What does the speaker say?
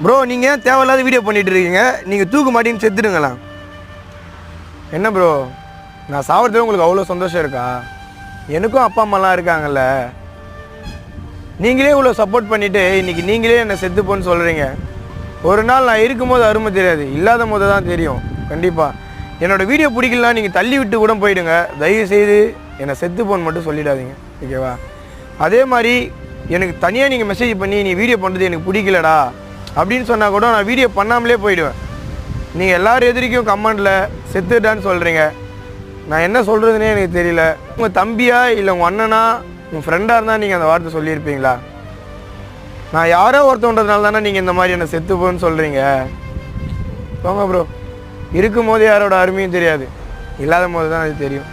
Bro நீங்கள் தேவையில்லாத video பண்ணிகிட்டு இருக்கீங்க. நீங்கள் தூக்கு மாட்டின்னு செத்துடுங்களா? என்ன ப்ரோ, நான் சாவறதுல உங்களுக்கு அவ்வளோ சந்தோஷம் இருக்கா? எனக்கும் அப்பா அம்மாலாம் இருக்காங்கல்ல. நீங்களே இவ்வளோ சப்போர்ட் பண்ணிவிட்டு இன்றைக்கி நீங்களே என்னை செத்துப்போன்னு சொல்கிறீங்க. ஒரு நாள் நான் இருக்கும்போது அருமை தெரியாது, இல்லாத போது தான் தெரியும். கண்டிப்பாக என்னோடய வீடியோ பிடிக்கலாம், நீங்கள் தள்ளி விட்டு கூட போயிடுங்க. தயவுசெய்து என்னை செத்துப்போன்னு மட்டும் சொல்லிடாதீங்க, ஓகேவா? அதே மாதிரி எனக்கு தனியாக நீங்கள் மெசேஜ் பண்ணி நீ வீடியோ பண்ணுறது எனக்கு பிடிக்கலடா அப்படின்னு சொன்னால் கூட நான் வீடியோ பண்ணாமலே போயிடுவேன். நீங்கள் எல்லோரும் எதிரிக்கும் கமெண்டில் செத்துட்டான்னு சொல்கிறீங்க. நான் என்ன சொல்கிறதுனே எனக்கு தெரியல. உங்கள் தம்பியா இல்லை உங்கள் அண்ணனா உங்கள் ஃப்ரெண்டாக இருந்தால் நீங்கள் அந்த வார்த்தை சொல்லியிருப்பீங்களா? நான் யாரோ ஒருத்தன்றதுனால தானே நீங்கள் இந்த மாதிரி என்னை செத்துப்போன்னு சொல்கிறீங்க. போங்க ப்ரோ, இருக்கும்போது யாரோட அருமையும் தெரியாது, இல்லாத போது தான் அது தெரியும்.